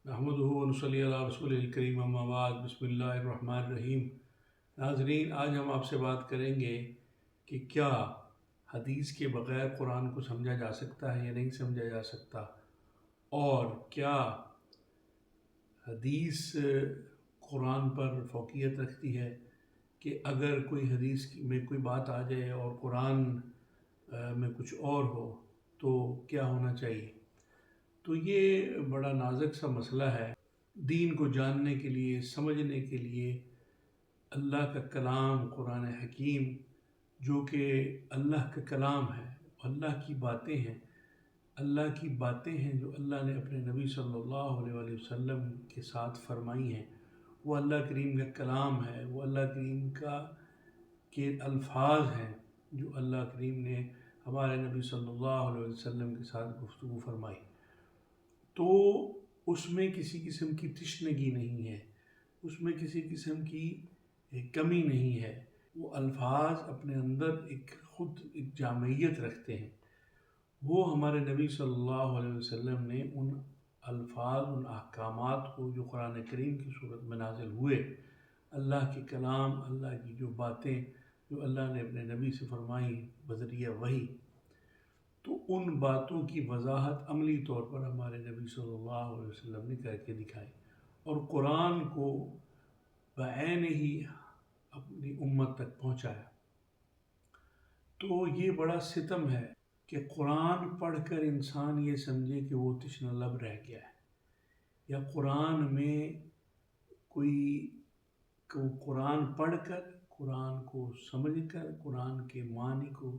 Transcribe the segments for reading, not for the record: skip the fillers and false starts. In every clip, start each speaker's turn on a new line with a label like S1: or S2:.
S1: نحمدہ و نصلی علی رسولہ الکریم اما بعد بسم اللہ الرحمن الرحیم۔ ناظرین، آج ہم آپ سے بات کریں گے کہ کیا حدیث کے بغیر قرآن کو سمجھا جا سکتا ہے یا نہیں سمجھا جا سکتا، اور کیا حدیث قرآن پر فوقیت رکھتی ہے کہ اگر کوئی حدیث میں کوئی بات آ جائے اور قرآن میں کچھ اور ہو تو کیا ہونا چاہیے۔ تو یہ بڑا نازک سا مسئلہ ہے۔ دین کو جاننے کے لیے، سمجھنے کے لیے اللہ کا کلام قرآن حکیم، جو کہ اللہ کا کلام ہے، اللہ کی باتیں ہیں، اللہ کی باتیں ہیں جو اللہ نے اپنے نبی صلی اللہ علیہ وآلہ وسلم کے ساتھ فرمائی ہیں، وہ اللہ کریم کا کلام ہے، وہ اللہ کریم کے الفاظ ہیں جو اللہ کریم نے ہمارے نبی صلی اللہ علیہ وسلم کے ساتھ گفتگو فرمائی۔ تو اس میں کسی قسم کی تشنگی نہیں ہے، اس میں کسی قسم کی کمی نہیں ہے۔ وہ الفاظ اپنے اندر خود ایک جامعیت رکھتے ہیں۔ وہ ہمارے نبی صلی اللہ علیہ وسلم نے ان الفاظ، ان احکامات کو جو قرآن کریم کی صورت میں نازل ہوئے، اللہ کے کلام، اللہ کی جو باتیں جو اللہ نے اپنے نبی سے فرمائی بذریعہ وحی، تو ان باتوں کی وضاحت عملی طور پر ہمارے نبی صلی اللہ علیہ وسلم نے کر کے دکھائی، اور قرآن کو بعین ہی اپنی امت تک پہنچایا۔ تو یہ بڑا ستم ہے کہ قرآن پڑھ کر انسان یہ سمجھے کہ وہ تشنہ لب رہ گیا ہے، یا قرآن میں قرآن پڑھ کر، قرآن کو سمجھ کر، قرآن کے معنی کو،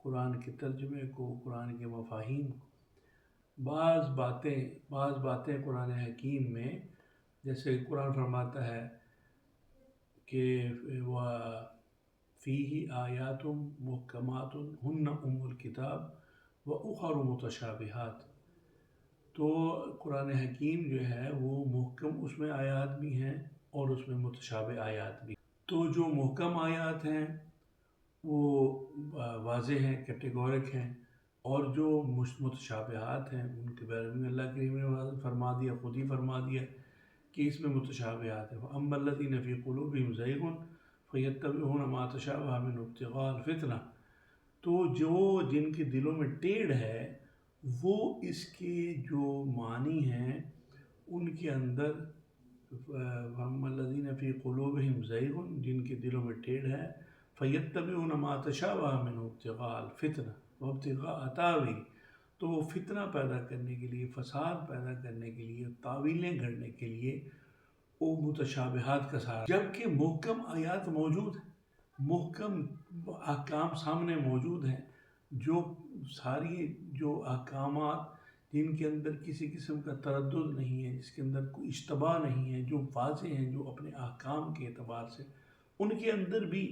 S1: قرآن کے ترجمے کو، قرآن کے مفاہیم کو، بعض باتیں قرآن حکیم میں، جیسے قرآن فرماتا ہے کہ فِيهِ آیاتٌ محکمات ہن ام الکتاب وَأُخَرُ متشابہات۔ تو قرآن حکیم جو ہے وہ محکم، اس میں آیات بھی ہیں اور اس میں متشابہ آیات بھی۔ تو جو محکم آیات ہیں وہ واضح ہیں، کیٹیگورک ہیں، اور جو متشابہات ہیں ان کے بارے میں اللہ کریم نے فرما دیا، خود ہی فرما دیا کہ اس میں متشابہات ہیں۔ وَأَمَّا الَّذِينَ فِي قُلُوبِهِمْ زَيْغٌ فَيَتَّبِعُونَ مَا تَشَابَهَ مِنْهُ ابْتِغَاءَ الْفِتْنَةِ۔ تو جن کے دلوں میں ٹیڑھ ہے، وہ اس کے جو معنی ہیں ان کے اندر وَأَمَّا الَّذِينَ فِي قُلُوبِهِمْ زَيْغٌ، جن کے دلوں میں ٹیڑھ ہے، فَيَتَّبِعُونَ مَا تَشَابَهَ مِنْهُ ابْتِغَاءَ الْفِتْنَةِ وَابْتِغَاءَ تَأْوِيلِهِ۔ تو وہ فتنہ پیدا کرنے کے لیے، فساد پیدا کرنے کے لیے، تعویلیں گھڑنے کے لیے وہ متشابہات کا سہارا، جبکہ محکم آیات موجود ہیں، محکم احکام سامنے موجود ہیں، جو احکامات جن کے اندر کسی قسم کا تردد نہیں ہے، جس کے اندر کوئی اشتباہ نہیں ہے، جو واضح ہیں، جو اپنے احکام کے اعتبار سے، ان کے اندر بھی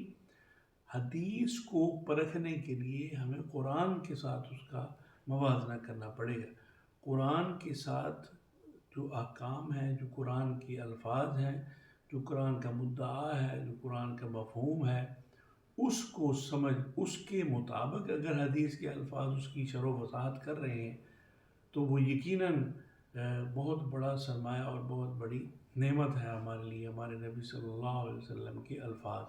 S1: حدیث کو پرکھنے کے لیے ہمیں قرآن کے ساتھ اس کا موازنہ کرنا پڑے گا۔ قرآن کے ساتھ جو احکام ہیں، جو قرآن کے الفاظ ہیں، جو قرآن کا مدعا ہے، جو قرآن کا مفہوم ہے، اس کو سمجھ، اس کے مطابق اگر حدیث کے الفاظ اس کی شرح و وضاحت کر رہے ہیں تو وہ یقیناً بہت بڑا سرمایہ اور بہت بڑی نعمت ہے ہمارے لیے، ہمارے نبی صلی اللہ علیہ وسلم کے الفاظ۔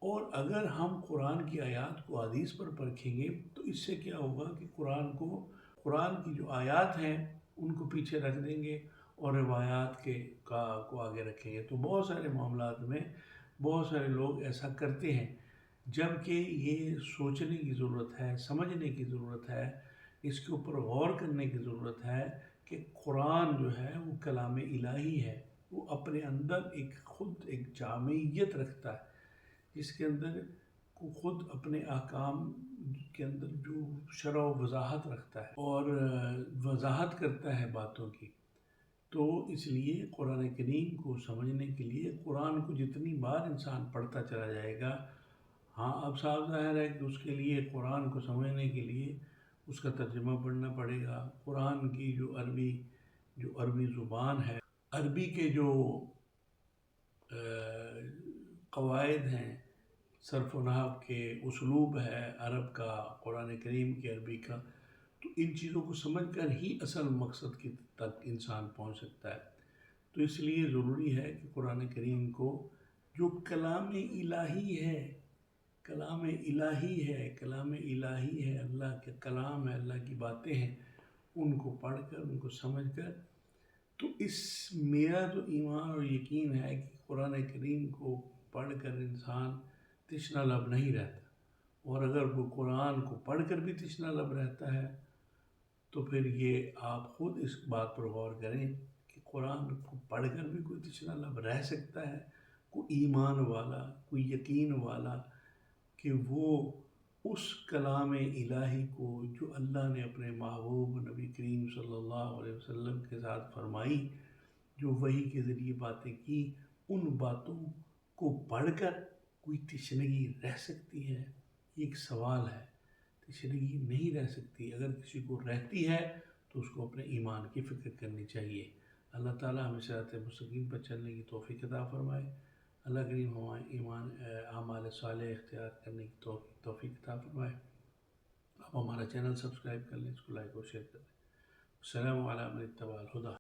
S1: اور اگر ہم قرآن کی آیات کو حدیث پر پرکھیں گے تو اس سے کیا ہوگا کہ قرآن کی جو آیات ہیں ان کو پیچھے رکھ دیں گے اور روایات کو آگے رکھیں گے۔ تو بہت سارے معاملات میں بہت سارے لوگ ایسا کرتے ہیں، جبکہ یہ سوچنے کی ضرورت ہے، سمجھنے کی ضرورت ہے، اس کے اوپر غور کرنے کی ضرورت ہے کہ قرآن جو ہے وہ کلام الہی ہے، وہ اپنے اندر خود ایک جامعیت رکھتا ہے، جس کے اندر خود اپنے احکام کے اندر جو شرح و وضاحت رکھتا ہے اور وضاحت کرتا ہے باتوں کی۔ تو اس لیے قرآن کریم کو سمجھنے کے لیے قرآن کو جتنی بار انسان پڑھتا چلا جائے گا، ہاں اب صاف ظاہر ہے کہ اس کے لیے قرآن کو سمجھنے کے لیے اس کا ترجمہ پڑھنا پڑے گا۔ قرآن کی جو عربی زبان ہے، عربی کے جو قواعد ہیں، صرف و نحو کے اسلوب ہے عرب کا، قرآن کریم کی عربی کا، تو ان چیزوں کو سمجھ کر ہی اصل مقصد کی تک انسان پہنچ سکتا ہے. تو اس لیے ضروری ہے کہ قرآن کریم کو جو کلام الہی ہے، کلام الہی ہے، کلام الہی ہے، اللہ کا کلام ہے، اللہ کی باتیں ہیں، ان کو پڑھ کر، ان کو سمجھ کر، تو میرا تو ایمان اور یقین ہے کہ قرآن کریم کو پڑھ کر انسان تشنہ لب نہیں رہتا. اور اگر وہ قرآن کو پڑھ کر بھی تشنہ لب رہتا ہے تو پھر یہ آپ خود اس بات پر غور کریں کہ قرآن کو پڑھ کر بھی کوئی تشنہ لب رہ سکتا ہے، کوئی ایمان والا، کوئی یقین والا، کہ وہ اس کلام الہی کو جو اللہ نے اپنے محبوب نبی کریم صلی اللہ علیہ وسلم کے ساتھ فرمائی، جو وحی کے ذریعے باتیں کی، ان باتوں کو پڑھ کر کوئی تشنگی رہ سکتی ہے؟ یہ ایک سوال ہے. تشنگی نہیں رہ سکتی. اگر کسی کو رہتی ہے تو اس کو اپنے ایمان کی فکر کرنی چاہیے. اللہ تعالیٰ ہمیں صراط مستقیم پر چلنے کی توفیق عطا فرمائے. اللہ کریم ہمیں ایمان اعمال صالح اختیار کرنے کی توفیق عطا فرمائے. آپ ہمارا چینل سبسکرائب کر لیں، اس کو لائک اور شیئر کر دیں. السلام علیکم ورحمۃ اللہ وبرکاتہ.